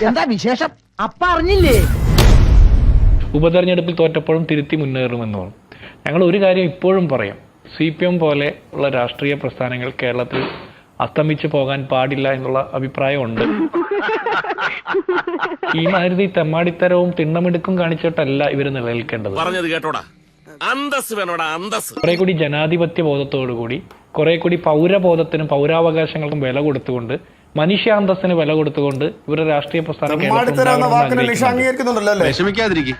എന്താ വിശേഷം? അപ്പ അറിഞ്ഞില്ലേ? ഉപതെരഞ്ഞെടുപ്പിൽ തോറ്റപ്പോഴും തിരുത്തി മുന്നേറുമെന്ന് പറഞ്ഞു. ഞങ്ങൾ ഒരു കാര്യം ഇപ്പോഴും പറയാം, CPM പോലെ ഉള്ള രാഷ്ട്രീയ പ്രസ്ഥാനങ്ങൾ കേരളത്തിൽ അസ്തമിച്ചു പോകാൻ പാടില്ല എന്നുള്ള അഭിപ്രായമുണ്ട്. ഈ മാതിരി തെമ്മാടിത്തരവും തിണ്ണമെടുക്കും കാണിച്ചിട്ടല്ല ഇവർ നിലനിൽക്കേണ്ടത്. പറഞ്ഞത് കേട്ടോടാ, അന്തസ് വേണോടാ, അന്തസ്. കുറെ കൂടി ജനാധിപത്യ ബോധത്തോടുകൂടി, കുറെ കൂടി പൗരബോധത്തിനും പൗരാവകാശങ്ങൾക്കും വില കൊടുത്തുകൊണ്ട്, മനുഷ്യാന്തസ്സിന് വില കൊടുത്തുകൊണ്ട് ഇവരുടെ രാഷ്ട്രീയ പ്രസ്ഥാനം വിഷമിക്കാതിരിക്കും.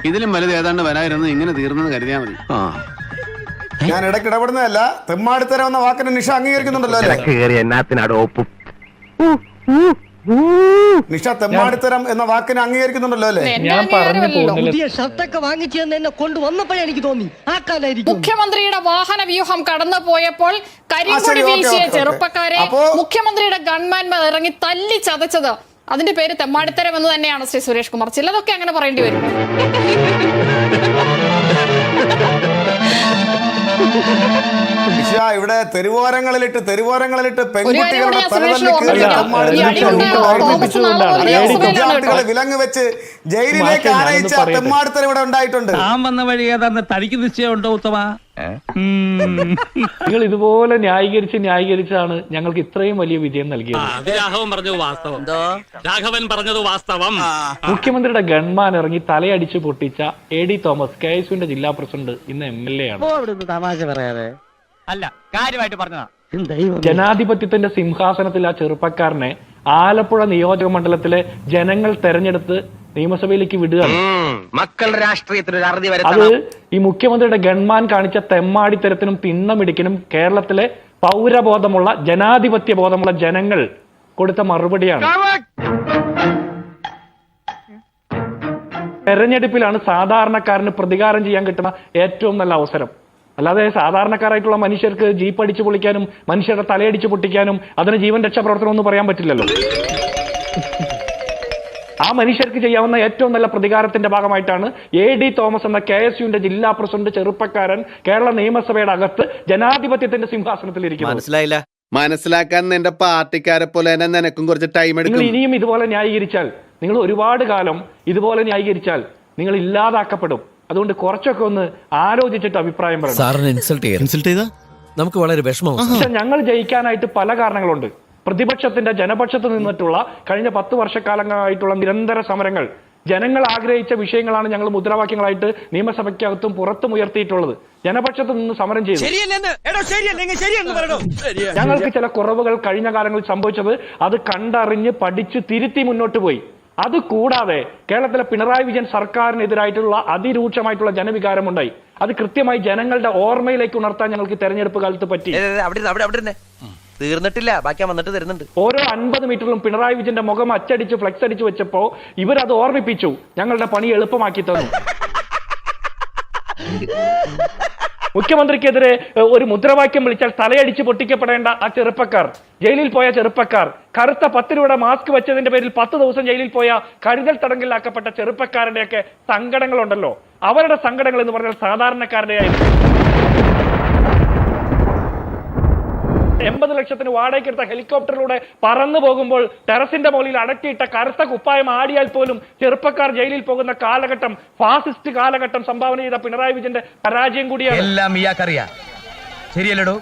ഇതിലും വലുത് ഏതാണ്ട് വരായിരുന്നു, ഇങ്ങനെ തീർന്നെന്ന് കരുതിയാൽ മതി. ഞാൻ ഇടയ്ക്ക് ഇടപെടുന്നതല്ല. തെമ്മാടിത്തരം എന്ന വാക്കിനെ നിഷ അംഗീകരിക്കുന്നുണ്ടല്ലോ അല്ലേ? നിഷ തെമ്മാടിത്തരം എന്ന വാക്കിനെ അംഗീകരിക്കുന്നുണ്ടല്ലോ അല്ലേ? ഞാൻ പറഞ്ഞു പോകുന്നില്ല. പുതിയ ഷർട്ടൊക്കെ വാങ്ങിച്ചു എന്നെ കൊണ്ടുവന്നപ്പോഴേ എനിക്ക് തോന്നി ആ കാലായിരിക്കും. മുഖ്യമന്ത്രിയുടെ വാഹന വ്യൂഹം കടന്നു പോയപ്പോൾ കരിങ്കൊടി വീശിയ ചെറുപ്പക്കാരെ മുഖ്യമന്ത്രിയുടെ ഗൺമാൻമാർ ഇറങ്ങി തല്ലി ചതച്ചത് അതിന്റെ പേര് തെമ്മാടിത്തരം എന്ന് തന്നെയാണ് ശ്രീ സുരേഷ് കുമാർ. ചിലതൊക്കെ അങ്ങനെ പറയേണ്ടി വരും. ഇവിടെ തെരുവോരങ്ങളിലിട്ട് വിലങ്ങ് വിലങ്ങ് വെച്ച് ജയിലിലേക്ക് ആനയിച്ച തെമ്മാടിത്തരം ഇവിടെ ഉണ്ടായിട്ടുണ്ട്. താൻ വന്ന വഴി ഏതാണ്ട് തനിക്ക് നിശ്ചയമുണ്ടോ ഉത്തമ? നിങ്ങൾ ഇതുപോലെ ന്യായീകരിച്ചാണ് ഞങ്ങൾക്ക് ഇത്രയും വലിയ വിജയം നൽകിയത്. രാഘവൻ പറഞ്ഞത് വാസ്തവം. മുഖ്യമന്ത്രിയുടെ ഗൺമാൻ ഇറങ്ങി തലയടിച്ച് പൊട്ടിച്ച AD തോമസ്, KSUവിന്റെ ജില്ലാ പ്രസിഡന്റ്, ഇന്ന് MLA ആണ്. തമാശ പറയാതെ അല്ല, കാര്യമായിട്ട് പറഞ്ഞതാ. ജനാധിപത്യത്തിന്റെ സിംഹാസനത്തിൽ ആ ചെറുപ്പക്കാരനെ ആലപ്പുഴ നിയോജക മണ്ഡലത്തിലെ ജനങ്ങൾ തെരഞ്ഞെടുത്ത് നിയമസഭയിലേക്ക് വിടുകയാണ്. മക്കളുടെ രാഷ്ട്രീയത്തിന് അത് ഈ മുഖ്യമന്ത്രിയുടെ ഗൺമാൻ കാണിച്ച തെമ്മാടിത്തരത്തിനും തിണ്ണമിടിക്കിനും കേരളത്തിലെ പൗരബോധമുള്ള ജനാധിപത്യ ബോധമുള്ള ജനങ്ങൾ കൊടുത്ത മറുപടിയാണ്. തെരഞ്ഞെടുപ്പിലാണ് സാധാരണക്കാരന് പ്രതികാരം ചെയ്യാൻ കിട്ടുന്ന ഏറ്റവും നല്ല അവസരം. അല്ലാതെ സാധാരണക്കാരായിട്ടുള്ള മനുഷ്യർക്ക് ജീപ്പ് അടിച്ചു പൊളിക്കാനും മനുഷ്യരുടെ തലയടിച്ചു പൊട്ടിക്കാനും അതിന് ജീവൻ രക്ഷാപ്രവർത്തനം ഒന്നും പറയാൻ പറ്റില്ലല്ലോ. ആ മനുഷ്യർക്ക് ചെയ്യാവുന്ന ഏറ്റവും നല്ല പ്രതികാരത്തിന്റെ ഭാഗമായിട്ടാണ് AD തോമസ് എന്ന KSUവിന്റെ ജില്ലാ പ്രസിഡന്റ് ചെറുപ്പക്കാരൻ കേരള നിയമസഭയുടെ അകത്ത് ജനാധിപത്യത്തിന്റെ സിംഹാസനത്തിൽ ഇരിക്കുന്നത്. മനസ്സിലായില്ല? മനസ്സിലാക്കാൻ എന്റെ പാർട്ടിക്കാരെ പോലെ തന്നെ നിനക്കും കുറച്ച് ടൈം എടുക്കും. നിങ്ങൾ ഇനിയും ഇതുപോലെ ന്യായീകരിച്ചാൽ, നിങ്ങൾ ഒരുപാട് കാലം ഇതുപോലെ ന്യായീകരിച്ചാൽ നിങ്ങൾ ഇല്ലാതാക്കപ്പെടും. അതുകൊണ്ട് കുറച്ചൊക്കെ ഒന്ന് ആലോചിച്ചിട്ട് അഭിപ്രായം പറയണം. ഇൻസൾട്ട് ചെയ്താ നമുക്ക് വളരെ വിഷമമാണ്. പക്ഷെ ഞങ്ങൾ ജയിക്കാനായിട്ട് പല കാരണങ്ങളുണ്ട്. പ്രതിപക്ഷത്തിന്റെ ജനപക്ഷത്ത് നിന്നിട്ടുള്ള കഴിഞ്ഞ 10 വർഷക്കാലങ്ങളായിട്ടുള്ള നിരന്തര സമരങ്ങൾ, ജനങ്ങൾ ആഗ്രഹിച്ച വിഷയങ്ങളാണ് ഞങ്ങൾ മുദ്രാവാക്യങ്ങളായിട്ട് നിയമസഭയ്ക്കകത്തും പുറത്തും ഉയർത്തിയിട്ടുള്ളത്. ജനപക്ഷത്ത് നിന്ന് സമരം ചെയ്തു. ഞങ്ങൾക്ക് ചില കുറവുകൾ കഴിഞ്ഞ കാലങ്ങളിൽ സംഭവിച്ചത് അത് കണ്ടറിഞ്ഞ് പഠിച്ച് തിരുത്തി മുന്നോട്ട് പോയി. അത് കൂടാതെ കേരളത്തിലെ പിണറായി വിജയൻ സർക്കാരിനെതിരായിട്ടുള്ള അതിരൂക്ഷമായിട്ടുള്ള ജനവികാരമുണ്ടായി. അത് കൃത്യമായി ജനങ്ങളുടെ ഓർമ്മയിലേക്ക് ഉണർത്താൻ ഞങ്ങൾക്ക് തെരഞ്ഞെടുപ്പ് കാലത്ത് പറ്റി. തീർന്നിട്ടില്ല, ബാക്കി വന്നിട്ട് തരുന്നുണ്ട്. ഓരോ 50 മീറ്ററിലും പിണറായി വിജയന്റെ മുഖം അച്ചടിച്ച് ഫ്ലെക്സ് അടിച്ച് വെച്ചപ്പോ ഇവരത് ഓർമ്മിപ്പിച്ചു, ഞങ്ങളുടെ പണി എളുപ്പമാക്കി തന്നു. മുഖ്യമന്ത്രിക്കെതിരെ ഒരു മുദ്രാവാക്യം വിളിച്ചാൽ തലയടിച്ച് പൊട്ടിക്കപ്പെടേണ്ട ആ ചെറുപ്പക്കാർ, ജയിലിൽ പോയ ചെറുപ്പക്കാർ, കറുത്ത 10 രൂപയുടെ മാസ്ക് വെച്ചതിന്റെ പേരിൽ 10 ദിവസം ജയിലിൽ പോയ കരുതൽ തടങ്കലിലാക്കപ്പെട്ട ചെറുപ്പക്കാരുടെയൊക്കെ സങ്കടങ്ങളുണ്ടല്ലോ, അവരുടെ സങ്കടങ്ങൾ എന്ന് പറഞ്ഞാൽ സാധാരണക്കാരുടെ ആയിരുന്നു. 80 ലക്ഷത്തിന് വാടകയ്ക്കെടുത്ത ഹെലികോപ്റ്ററിലൂടെ പറന്നു പോകുമ്പോൾ ടെറസിന്റെ മുകളിൽ അടക്കിയിട്ട കറുത്ത കുപ്പായം ആടിയാൽ പോലും ചെറുപ്പക്കാർ ജയിലിൽ പോകുന്ന കാലഘട്ടം, ഫാസിസ്റ്റ് കാലഘട്ടം സംഭാവന ചെയ്ത പിണറായി വിജയന്റെ പരാജയം കൂടിയാണ്. എല്ലാം ഇയാൾക്കറിയാം. ശരിയല്ലടോ?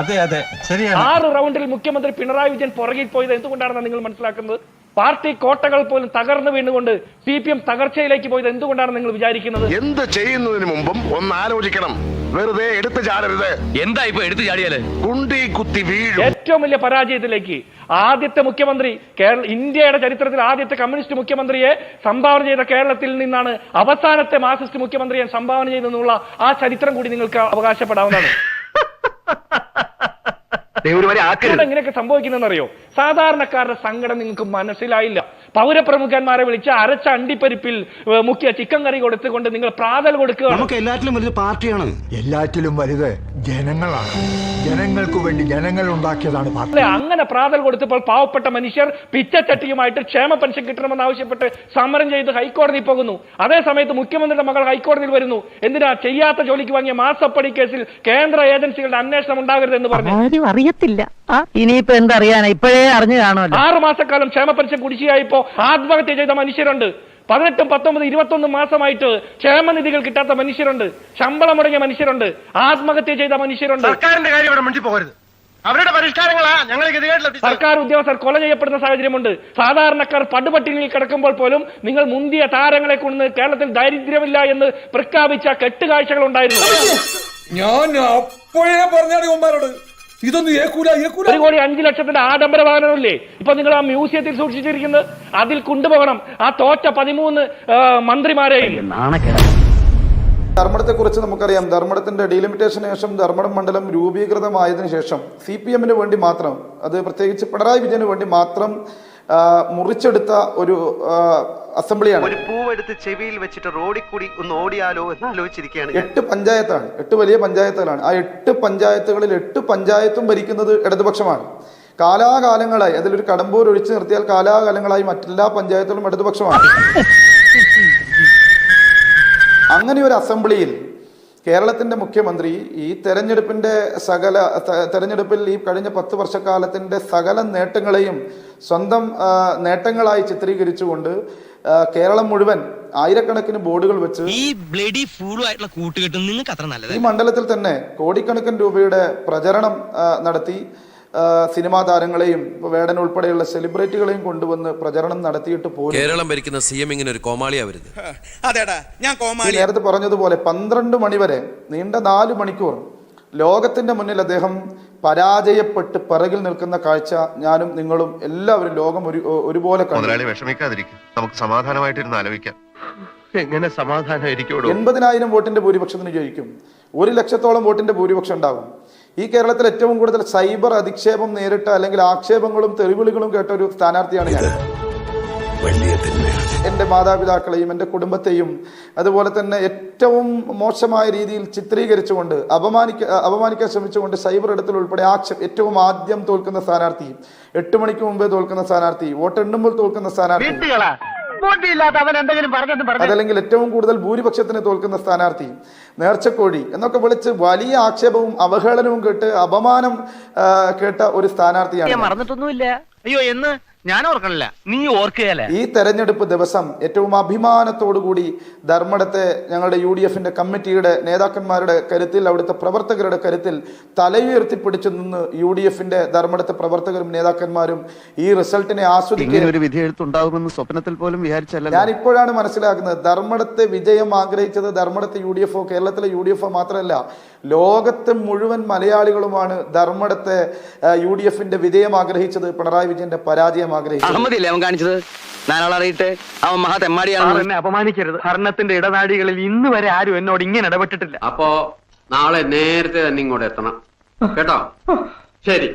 അതെ അതെ ശരിയാണ്. 6 റൗണ്ടിൽ മുഖ്യമന്ത്രി പിണറായി വിജയൻ പുറകിൽ പോയത് എന്തുകൊണ്ടാണെന്ന് നിങ്ങൾ മനസ്സിലാക്കുന്നത്? പാർട്ടി കോട്ടകൾ പോലും തകർന്നു വീണുകൊണ്ട് CPM തകർച്ചയിലേക്ക് പോയത് എന്തുകൊണ്ടാണ് നിങ്ങൾ വിചാരിക്കുന്നത്? എന്ത് ചെയ്യുന്നതിന് മുമ്പും ഒന്ന് ആലോചിക്കണം. വെറുതെ എടുത്തു ചാടരുത്. എന്താ ഇപ്പൊ എടുത്തു ചാടിയാല്? കുണ്ടി കുത്തി വീഴും. ഏറ്റവും വലിയ പരാജയത്തിലേക്ക് ആദ്യത്തെ മുഖ്യമന്ത്രി, ഇന്ത്യയുടെ ചരിത്രത്തിൽ ആദ്യത്തെ കമ്മ്യൂണിസ്റ്റ് മുഖ്യമന്ത്രിയെ സംഭാവന ചെയ്ത കേരളത്തിൽ നിന്നാണ് അവസാനത്തെ മാർക്സിസ്റ്റ് മുഖ്യമന്ത്രിയെ സംഭാവന ചെയ്തെന്നുള്ള ആ ചരിത്രം കൂടി നിങ്ങൾക്ക് അവകാശപ്പെടാവുന്നതാണ്. എങ്ങനെയൊക്കെ സംഭവിക്കുന്നറിയോ? സാധാരണക്കാരുടെ സങ്കടം നിങ്ങൾക്ക് മനസ്സിലായില്ല. പൗരപ്രമുഖന്മാരെ വിളിച്ച് അരച്ച അണ്ടിപ്പരിപ്പിൽ മുഖ്യ ചിക്കൻ കറി കൊടുത്തുകൊണ്ട് നിങ്ങൾ പ്രാതൽ കൊടുക്കുക. നമുക്ക് എല്ലാറ്റിലും വലുത് പാർട്ടിയാണ്. എല്ലാറ്റിലും വലുത് ജനങ്ങളാണ്. ജനങ്ങൾക്ക് വേണ്ടി ജനങ്ങൾ ഉണ്ടാക്കിയതാണ് പാർട്ടി. അങ്ങനെ പ്രാതൽ കൊടുത്തപ്പോൾ പാവപ്പെട്ട മനുഷ്യർ പിച്ചച്ചട്ടിയുമായിട്ട് ക്ഷേമ പെൻഷൻ കിട്ടണമെന്ന് ആവശ്യപ്പെട്ട് സമരം ചെയ്ത് ഹൈക്കോടതിയിൽ പോകുന്നു. അതേ സമയത്ത് മുഖ്യമന്ത്രിയുടെ മകൾ ഹൈക്കോടതിയിൽ വരുന്നു. എന്തിനാ? ചെയ്യാത്ത ജോലിക്ക് വാങ്ങിയ മാസപ്പടി കേസിൽ കേന്ദ്ര ഏജൻസികളുടെ അന്വേഷണം ഉണ്ടാകരുത് എന്ന് പറഞ്ഞു. അറിയത്തില്ല. ഇനിയിപ്പോ എന്തറിയാനാ, ഇപ്പോഴേ അറിഞ്ഞു കാണുമല്ലോ. 6 മാസക്കാലം ക്ഷേമ പെൻഷൻ കുടിശ്ശികയായിപ്പോ ആത്മഹത്യ ചെയ്ത മനുഷ്യരുണ്ട്. 18, 19, 21 മാസമായിട്ട് ക്ഷേമനിധികൾ കിട്ടാത്ത മനുഷ്യരുണ്ട്. ശമ്പളം മുടങ്ങിയ മനുഷ്യരുണ്ട്. ആത്മഹത്യ ചെയ്ത മനുഷ്യരുണ്ട്. സർക്കാരിന്റെ കാര്യം ഇവിടെ മുന്നിൽ പോകരുത്. അവരുടെ പരിഷ്കാരങ്ങളാ ഞങ്ങൾ സർക്കാർ ഉദ്യോഗസ്ഥർ കൊല ചെയ്യപ്പെടുന്ന സാഹചര്യമുണ്ട്. സാധാരണക്കാർ പടുപട്ടിണിയിൽ കിടക്കുമ്പോൾ പോലും നിങ്ങൾ മുന്തിയ താരങ്ങളെ കൊണ്ട് കേരളത്തിൽ ദാരിദ്ര്യമില്ല എന്ന് പ്രഖ്യാപിച്ച കെട്ടുകാഴ്ചകൾ ഉണ്ടായിരുന്നു. ഞാൻ അപ്പോഴേ പറഞ്ഞാട് ഇതൊന്നും 1,05,00,000 ആഡംബര വാഹനമില്ലേ ഇപ്പൊ നിങ്ങൾ ആ മ്യൂസിയത്തിൽ സൂക്ഷിച്ചിരിക്കുന്നത്? അതിൽ കൊണ്ടുപോകണം ആ തോറ്റ 13 മന്ത്രിമാരെയും. ധർമ്മടത്തെ കുറിച്ച് നമുക്കറിയാം. ധർമ്മടത്തിന്റെ ഡീലിമിറ്റേഷന് ശേഷം ധർമ്മടം മണ്ഡലം രൂപീകൃതമായതിനു ശേഷം CPM-ന് വേണ്ടി മാത്രം, അത് പ്രത്യേകിച്ച് പിണറായി വിജയന് വേണ്ടി മാത്രം മുറിച്ചെടുത്ത ഒരു അസംബ്ലിയാണ്. ഒരു പൂവെടുത്ത് ചെവിയിൽ വെച്ചിട്ട് റോഡിൽ കൂടി ഒന്ന് ഓടിയാലോ എന്ന് ആലോചിച്ചിരിക്കുകയാണ്. 8 പഞ്ചായത്താണ്, 8 വലിയ പഞ്ചായത്തുകളാണ്. ആ 8 പഞ്ചായത്തുകളിൽ 8 പഞ്ചായത്തും ഭരിക്കുന്നത് ഇടതുപക്ഷമാണ്. കാലാകാലങ്ങളായി, അതിലൊരു കടമ്പൂർ ഒഴിച്ചു നിർത്തിയാൽ കാലാകാലങ്ങളായി മറ്റെല്ലാ പഞ്ചായത്തുകളും ഇടതുപക്ഷമാണ്. അങ്ങനെ ഒരു അസംബ്ലിയിൽ കേരളത്തിന്റെ മുഖ്യമന്ത്രി ഈ തെരഞ്ഞെടുപ്പിൽ ഈ കഴിഞ്ഞ 10 വർഷക്കാലത്തിന്റെ സകല നേട്ടങ്ങളെയും സ്വന്തം നേട്ടങ്ങളായി ചിത്രീകരിച്ചുകൊണ്ട് കേരളം മുഴുവൻ ആയിരക്കണക്കിന് ബോർഡുകൾ വെച്ച് ഈ മണ്ഡലത്തിൽ തന്നെ കോടിക്കണക്കിന് രൂപയുടെ പ്രചരണം നടത്തി സിനിമാ താരങ്ങളെയും വേടൻ ഉൾപ്പെടെയുള്ള സെലിബ്രിറ്റികളെയും കൊണ്ടുവന്ന് പ്രചരണം നടത്തിയിട്ട് പോലും കേരളം ഭരിക്കുന്ന CM ഇങ്ങനെ ഒരു കോമാളിയാവരുത്. നേരത്തെ പറഞ്ഞതുപോലെ 12 മണിവരെ നീണ്ട 4 മണിക്കൂർ ലോകത്തിന്റെ മുന്നിൽ അദ്ദേഹം പരാജയപ്പെട്ട് പിറകിൽ നിൽക്കുന്ന കാഴ്ച ഞാനും നിങ്ങളും എല്ലാവരും ലോകം ഒരുപോലെ വിഷമിക്കാതിരിക്കും. നമുക്ക് സമാധാനമായിട്ടിരുന്ന് ആലോചിക്കാം. എങ്ങനെ സമാധാനമായിരിക്കും? 80,000 വോട്ടിന്റെ ഭൂരിപക്ഷത്തിന് ജയിക്കും. 1 ലക്ഷത്തോളം വോട്ടിന്റെ ഭൂരിപക്ഷം ഉണ്ടാകും. ഈ കേരളത്തിൽ ഏറ്റവും കൂടുതൽ സൈബർ അധിക്ഷേപം നേരിട്ട അല്ലെങ്കിൽ ആക്ഷേപങ്ങളും തെറിവിളികളും കേട്ട ഒരു സ്ഥാനാർത്ഥിയാണ് ഞാൻ. എൻ്റെ മാതാപിതാക്കളെയും എൻ്റെ കുടുംബത്തെയും അതുപോലെ തന്നെ ഏറ്റവും മോശമായ രീതിയിൽ ചിത്രീകരിച്ചുകൊണ്ട് അപമാനിക്കാൻ ശ്രമിച്ചുകൊണ്ട് സൈബർ ഇടത്തിൽ ഉൾപ്പെടെ ഏറ്റവും ആദ്യം തോൽക്കുന്ന സ്ഥാനാർത്ഥി, 8 മണിക്ക് മുമ്പേ തോൽക്കുന്ന സ്ഥാനാർത്ഥി, വോട്ട് എണ്ണുമ്പോൾ തോൽക്കുന്ന സ്ഥാനാർത്ഥി, അതല്ലെങ്കിൽ ഏറ്റവും കൂടുതൽ ഭൂരിപക്ഷത്തിന് തോൽക്കുന്ന സ്ഥാനാർത്ഥി, നേർച്ചക്കോഴി എന്നൊക്കെ വിളിച്ച് വലിയ ആക്ഷേപവും അവഹേളനവും കേട്ട് അപമാനം കേട്ട ഒരു സ്ഥാനാർത്ഥിയാണ്. മറന്നിട്ടൊന്നുമില്ല. അയ്യോ എന്ന് ഞാൻ ഓർക്കണില്ല, നീ ഓർക്കുകയല്ലേ. ഈ തെരഞ്ഞെടുപ്പ് ദിവസം ഏറ്റവും അഭിമാനത്തോടുകൂടി ധർമ്മടത്തെ ഞങ്ങളുടെ UDF-ന്റെ കമ്മിറ്റിയുടെ നേതാക്കന്മാരുടെ കരുത്തിൽ, അവിടുത്തെ പ്രവർത്തകരുടെ കരുത്തിൽ തലയുയർത്തിപ്പിടിച്ചു നിന്ന് UDF-ന്റെ ധർമ്മടത്തെ പ്രവർത്തകരും നേതാക്കന്മാരും ഈ റിസൾട്ടിനെ ആസ്വദിക്കുന്ന ഒരു വിധി എഴുത്തുണ്ടാകുമെന്ന് സ്വപ്നത്തിൽ പോലും വിചാരിച്ചല്ല. ഞാൻ ഇപ്പോഴാണ് മനസ്സിലാക്കുന്നത് ധർമ്മടത്തെ വിജയം ആഗ്രഹിച്ചത് ധർമ്മടത്തെ UDF-ഓ കേരളത്തിലെ UDF-ഓ മാത്രമല്ല, ലോകത്തെ മുഴുവൻ മലയാളികളുമാണ് ധർമ്മടത്തെ UDF-ന്റെ വിജയം ആഗ്രഹിച്ചത്, പിണറായി വിജയന്റെ പരാജയം ആഗ്രഹിച്ചത്. അവൻ കാണിച്ചത് നാലാളറിയിട്ട് അവൻ മഹാ തെമ്മാടിയാണ്. എന്നെ അപമാനിക്കരുത്. ഭരണത്തിന്റെ ഇടനാഴികളിൽ ഇന്ന് വരെ ആരും എന്നോട് ഇങ്ങനെ ഇടപെട്ടിട്ടില്ല. അപ്പോ നാളെ നേരത്തെ തന്നെ ഇങ്ങോട്ട് എത്തണം കേട്ടോ. ശരി.